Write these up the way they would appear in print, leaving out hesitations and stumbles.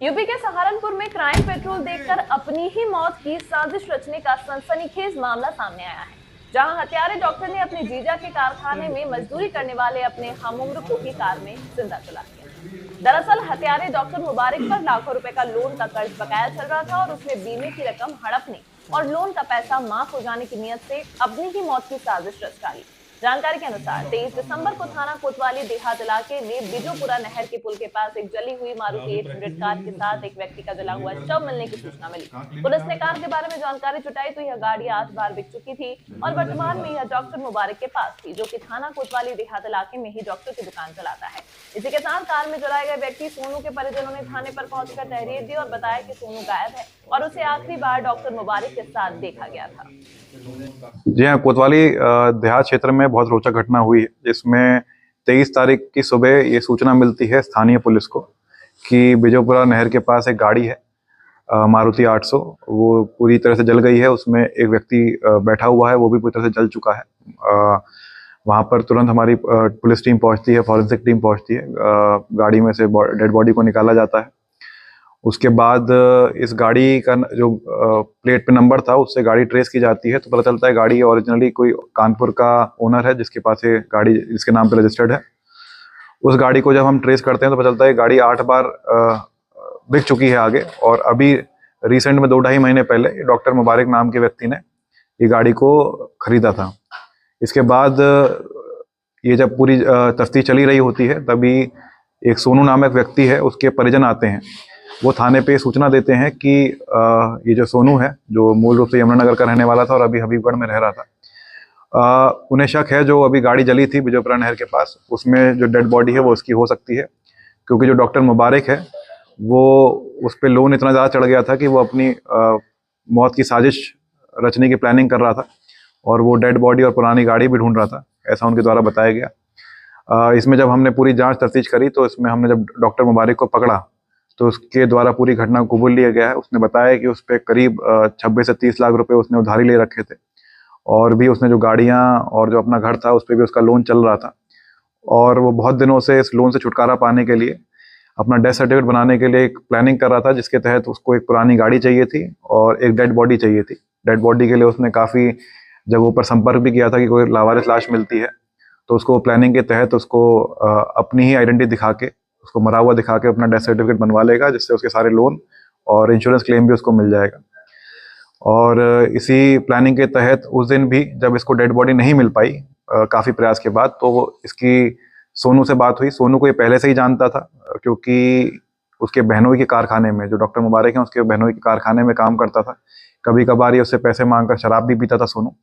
UP के सहारनपुर में crime petrol देखकर अपनी ही मौत की साजिश रचने का सनसनीखेज मामला सामने आया है, जहां हत्यारे डॉक्टर ने अपने जीजा के कारखाने में मजदूरी करने वाले अपने हमउम्र को की कार में जिंदा जला दिया। दरअसल हत्यारे डॉक्टर मुबारक पर लाखों रुपए का लोन का कर्ज बकाया चल रहा था और उसने बीमे की रकम हड़पने और लोन का पैसा माफ हो जाने की नियत से अपनी ही मौत की साजिश रच डाली। जानकारी के अनुसार 23 दिसंबर को थाना कोतवाली देहात इलाके में बिजोपुरा नहर के पुल के पास एक जली हुई मारुति 800 कार के साथ एक व्यक्ति का जला हुआ शव मिलने की सूचना मिली। पुलिस ने कार के बारे में जानकारी जुटाई तो यह गाड़ी 8 बार बिक चुकी थी और वर्तमान में यह डॉक्टर मुबारक के पास थी, जो कि थाना कोतवाली देहात इलाके में ही डॉक्टर की दुकान चलाता है। इसी के साथ कार में जलाए गए व्यक्ति सोनू के परिजनों ने थाने पर पहुंचकर तहरीर दी और बताया कि सोनू गायब है और उसे आखिरी बार डॉक्टर मुबारक के साथ देखा गया था। जी हाँ, कोतवाली देहात क्षेत्र में बहुत रोचक घटना हुई है, जिसमें 23 तारीख की सुबह ये सूचना मिलती है स्थानीय पुलिस को कि बिजोपुरा नहर के पास एक गाड़ी है मारुति 800, वो पूरी तरह से जल गई है। उसमें एक व्यक्ति बैठा हुआ है, वो भी पूरी तरह से जल चुका है। वहाँ पर तुरंत हमारी पुलिस टीम पहुँचती है, फॉरेंसिक टीम पहुँचती है। गाड़ी में से डेड बॉडी को निकाला जाता है। उसके बाद इस गाड़ी का जो प्लेट पे नंबर था उससे गाड़ी ट्रेस की जाती है, तो पता चलता है गाड़ी ओरिजिनली कोई कानपुर का ओनर है जिसके पास ये गाड़ी जिसके नाम पे रजिस्टर्ड है। उस गाड़ी को जब हम ट्रेस करते हैं तो पता चलता है गाड़ी 8 बार बिक चुकी है आगे, और अभी रिसेंट में 2-2.5 महीने पहले डॉक्टर मुबारक नाम के व्यक्ति ने ये गाड़ी को खरीदा था। इसके बाद ये जब पूरी तफ्तीश चली रही होती है तभी एक सोनू नामक व्यक्ति है, उसके परिजन आते हैं। वो थाने पे सूचना देते हैं कि ये जो सोनू है, जो मूल रूप से यमुनानगर का रहने वाला था और अभी हबीबगढ़ में रह रहा था, उन्हें शक है जो अभी गाड़ी जली थी बिजोपुरा नहर के पास, उसमें जो डेड बॉडी है वो उसकी हो सकती है, क्योंकि जो डॉक्टर मुबारक है वो उस पर लोन इतना ज़्यादा चढ़ गया था कि वो अपनी मौत की साजिश रचने की प्लानिंग कर रहा था और वो डेड बॉडी और पुरानी गाड़ी भी ढूंढ रहा था, ऐसा उनके द्वारा बताया गया। इसमें जब हमने पूरी जाँच तफ्तीश करी तो इसमें हमने जब डॉक्टर मुबारक को पकड़ा तो उसके द्वारा पूरी घटना को कबूल लिया गया है। उसने बताया कि उस पर करीब 26 से 30 लाख रुपए उसने उधारी ले रखे थे, और भी उसने जो गाड़ियां और जो अपना घर था उस पर भी उसका लोन चल रहा था, और वो बहुत दिनों से इस लोन से छुटकारा पाने के लिए अपना डेथ सर्टिफिकेट बनाने के लिए एक प्लानिंग कर रहा था, जिसके तहत उसको एक पुरानी गाड़ी चाहिए थी और एक डेड बॉडी चाहिए थी। डेड बॉडी के लिए उसने काफ़ी जगहों पर संपर्क भी किया था कि कोई लावारिस लाश मिलती है तो उसको प्लानिंग के तहत उसको अपनी ही आइडेंटिटी दिखा के, उसको मरा हुआ दिखा के अपना डेथ सर्टिफिकेट बनवा लेगा, जिससे उसके सारे लोन और इंश्योरेंस क्लेम भी उसको मिल जाएगा। और इसी प्लानिंग के तहत उस दिन भी जब इसको डेड बॉडी नहीं मिल पाई काफ़ी प्रयास के बाद, तो इसकी सोनू से बात हुई। सोनू को ये पहले से ही जानता था, क्योंकि उसके बहनोई के कारखाने में, जो डॉक्टर मुबारक हैं उसके बहनोई के कारखाने में काम करता था। कभी कभार ये उससे पैसे मांगकर शराब भी पीता था सोनू।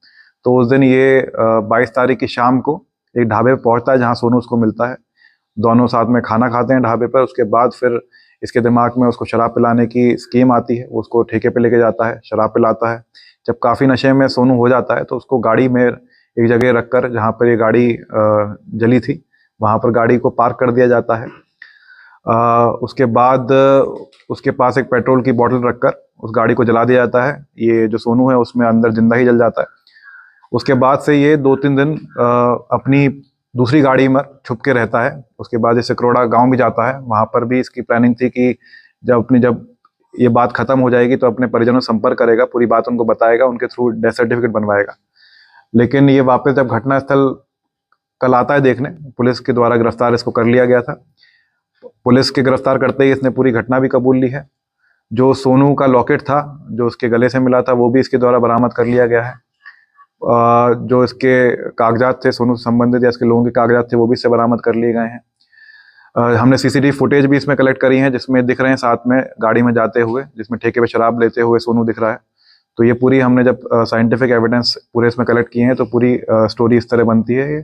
तो उस दिन ये 22 तारीख की शाम को एक ढाबे पर पहुँचता है जहाँ सोनू उसको मिलता है। दोनों साथ में खाना खाते हैं ढाबे पर। उसके बाद फिर इसके दिमाग में उसको शराब पिलाने की स्कीम आती है, वो उसको ठेके पे लेके जाता है, शराब पिलाता है। जब काफ़ी नशे में सोनू हो जाता है तो उसको गाड़ी में एक जगह रखकर, जहाँ पर ये गाड़ी जली थी वहाँ पर गाड़ी को पार्क कर दिया जाता है। उसके बाद उसके पास एक पेट्रोल की बोतल रखकर उस गाड़ी को जला दिया जाता है। ये जो सोनू है उसमें अंदर जिंदा ही जल जाता है। उसके बाद से ये 2-3 दिन अपनी दूसरी गाड़ी में छुप के रहता है। उसके बाद जैसे करोड़ा गांव भी जाता है, वहां पर भी इसकी प्लानिंग थी कि जब ये बात खत्म हो जाएगी तो अपने परिजनों से संपर्क करेगा, पूरी बात उनको बताएगा, उनके थ्रू डेथ सर्टिफिकेट बनवाएगा। लेकिन ये वापस जब घटनास्थल कल आता है देखने, पुलिस के द्वारा गिरफ्तार इसको कर लिया गया था। पुलिस के गिरफ्तार करते ही इसने पूरी घटना भी कबूल ली है। जो सोनू का लॉकेट था जो उसके गले से मिला था वो भी इसके द्वारा बरामद कर लिया गया है। जो इसके कागजात थे सोनू से संबंधित या इसके लोगों के कागजात थे वो भी इससे बरामद कर लिए गए हैं। हमने सीसीटीवी फुटेज भी इसमें कलेक्ट करी हैं, जिसमें दिख रहे हैं साथ में गाड़ी में जाते हुए, जिसमें ठेके पे शराब लेते हुए सोनू दिख रहा है। तो ये पूरी हमने जब साइंटिफिक एविडेंस पूरे इसमें कलेक्ट किए हैं तो पूरी स्टोरी इस तरह बनती है। ये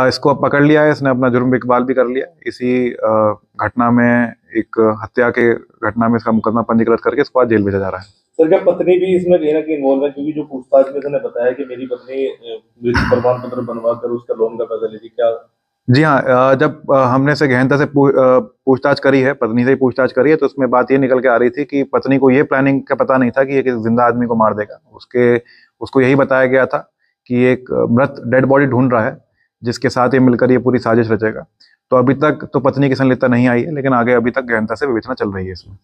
इसको अब पकड़ लिया है, इसने अपना जुर्म इकबाल भी कर लिया। इसी घटना में एक हत्या के घटना में इसका मुकदमा पंजीकृत करके इसको आज जेल भेजा जा रहा है। सर, क्या पत्नी भी इसमें कहीं ना कहीं इन्वॉल्व है? क्योंकि जो पूछताछ में उसने बताया कि मेरी पत्नी मृत्यु प्रमाण पत्र बनवा कर उसका लोन का पैसा ली थी, क्या? जी हाँ, जब हमने से गहनता से पूछताछ करी है, पत्नी से ही पूछताछ करी है, तो उसमें बात ये निकल के आ रही थी कि पत्नी को ये प्लानिंग का पता नहीं था कि एक जिंदा आदमी को मार देगा। उसको यही बताया गया था कि एक मृत डेड बॉडी ढूंढ रहा है जिसके साथ ये मिलकर ये पूरी साजिश रचेगा। तो अभी तक तो पत्नी की संलिप्तता नहीं आई है, लेकिन आगे अभी तक गहनता से विवेचना चल रही है इसमें।